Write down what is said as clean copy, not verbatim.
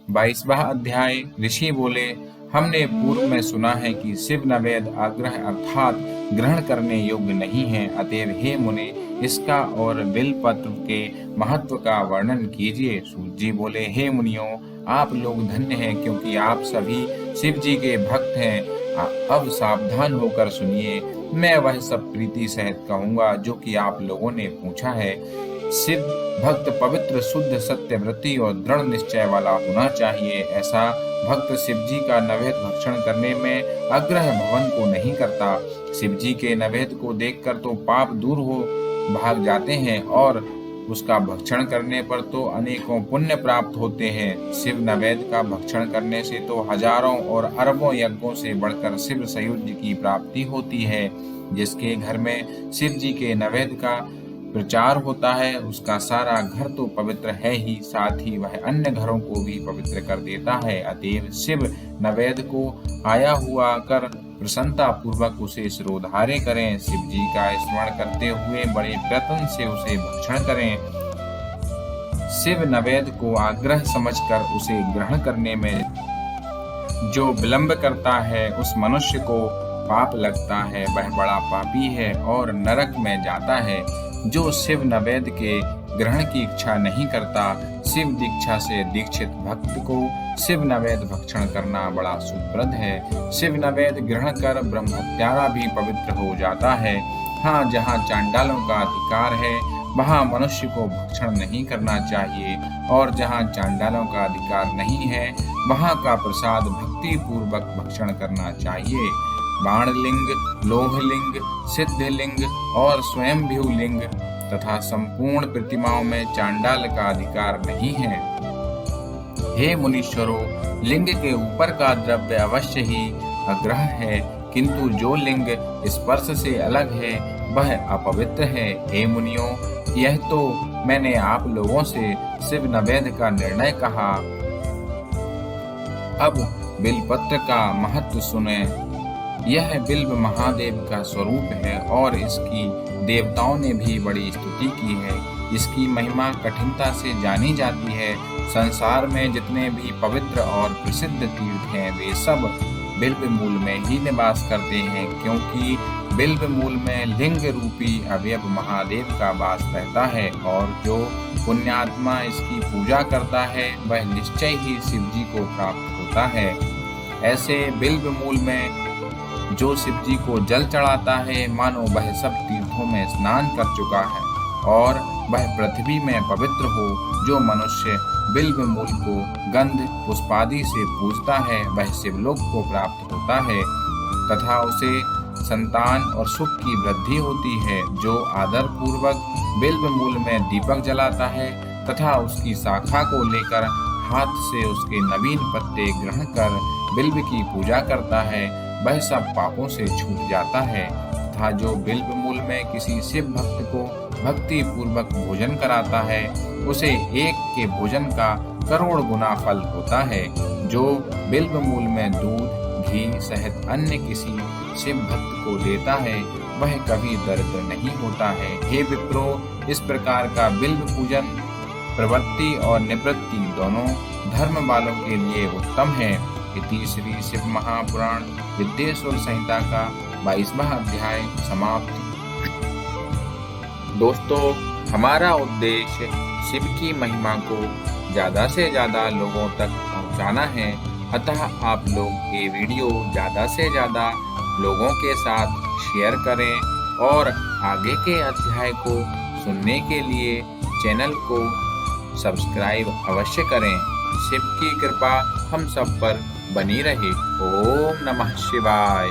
22वां अध्याय। ऋषि बोले, हमने पूर्व में सुना है कि शिव नवेद आग्रह अर्थात ग्रहण करने योग्य नहीं है, अतएव हे मुनि इसका और बिलपत्र के महत्व का वर्णन कीजिए। सूत जी बोले, हे मुनियों, आप लोग धन्य हैं क्योंकि आप सभी शिव जी के भक्त हैं। अब सावधान होकर सुनिए, मैं वह सब प्रीति सहित कहूंगा जो कि आप लोगों ने पूछा है। शिव भक्त पवित्र, शुद्ध, सत्यव्रती और दृढ़ निश्चय वाला होना चाहिए। ऐसा भक्त शिव जी का नैवेद्य भक्षण करने में आग्रह भवन को नहीं करता। शिव जी के नैवेद्य को देखकर तो पाप दूर हो भाग जाते हैं और उसका भक्षण करने पर तो अनेकों पुण्य प्राप्त होते हैं। शिव नैवेद्य का भक्षण करने से तो हजारों और अरबों यज्ञों से बढ़कर शिव सायुज्य की प्राप्ति होती है। जिसके घर में शिव जी के नैवेद्य का प्रचार होता है उसका सारा घर तो पवित्र है ही, साथ ही वह अन्य घरों को भी पवित्र कर देता है। अतएव शिव नैवेद्य को आया हुआ कर प्रसन्नता पूर्वक उसे सिरोधार्य करें। शिव जी का स्मरण करते हुए बड़े प्रयत्न से उसे भक्षण करें। शिव नैवेद्य को आग्रह समझकर उसे ग्रहण करने में जो विलंब करता है उस मनुष्य को पाप लगता है, वह बड़ा पापी है और नरक में जाता है। जो शिव नैवेद्य के ग्रहण की इच्छा नहीं करता, शिव दीक्षा से दीक्षित भक्त को शिव नैवेद्य भक्षण करना बड़ा सुप्रद है। शिव नैवेद्य ग्रहण कर ब्रह्मत्यारा भी पवित्र हो जाता है। हाँ, जहाँ चांडालों का अधिकार है वहाँ मनुष्य को भक्षण नहीं करना चाहिए, और जहाँ चांडालों का अधिकार नहीं है वहाँ का प्रसाद भक्ति पूर्वक भक्षण करना चाहिए। बाणलिंग, लोहलिंग, सिद्धलिंग और स्वयंभू लिंग तथा संपूर्ण प्रतिमाओं में चांडाल का अधिकार नहीं है। हे मुनीश्वरों, लिंग के ऊपर का द्रव्य अवश्य ही अग्रह है, किंतु जो लिंग स्पर्श से अलग है वह अपवित्र है। हे मुनियों, यह तो मैंने आप लोगों से शिव नैवेद्य का निर्णय कहा। अब बिलपत्र का महत्व सुने। यह बिल्व महादेव का स्वरूप है और इसकी देवताओं ने भी बड़ी स्तुति की है। इसकी महिमा कठिनता से जानी जाती है। संसार में जितने भी पवित्र और प्रसिद्ध तीर्थ हैं वे सब बिल्व मूल में ही निवास करते हैं, क्योंकि बिल्व मूल में लिंग रूपी अवयव महादेव का वास रहता है, और जो पुण्यात्मा इसकी पूजा करता है वह निश्चय ही शिव जी को प्राप्त होता है। ऐसे बिल्व मूल में जो शिव जी को जल चढ़ाता है मानो वह सब तीर्थों में स्नान कर चुका है और वह पृथ्वी में पवित्र हो। जो मनुष्य बिल्व मूल को गंध पुष्पादि से पूजता है वह शिवलोक को प्राप्त होता है तथा उसे संतान और सुख की वृद्धि होती है। जो आदर पूर्वक बिल्व मूल में दीपक जलाता है तथा उसकी शाखा को लेकर हाथ से उसके नवीन पत्ते ग्रहण कर बिल्व की पूजा करता है वह सब पापों से छूट जाता है। तथा जो बिल्व मूल में किसी शिव भक्त को भक्ति पूर्वक भोजन कराता है उसे एक के भोजन का करोड़ गुना फल होता है। जो बिल्व मूल में दूध घी सहित अन्य किसी शिव भक्त को देता है वह कभी दरिद्र नहीं होता है। हे विप्रो, इस प्रकार का बिल्व पूजन प्रवृत्ति और निवृत्ति दोनों धर्म वालों के लिए उत्तम है। इति श्री शिव महापुराण विद्येश्वर संहिता का 22वां अध्याय समाप्त। दोस्तों, हमारा उद्देश्य शिव की महिमा को ज़्यादा से ज़्यादा लोगों तक पहुंचाना है, अतः आप लोग ये वीडियो ज़्यादा से ज़्यादा लोगों के साथ शेयर करें और आगे के अध्याय को सुनने के लिए चैनल को सब्सक्राइब अवश्य करें। शिव की कृपा हम सब पर बनी रहे। ओम नमः शिवाय।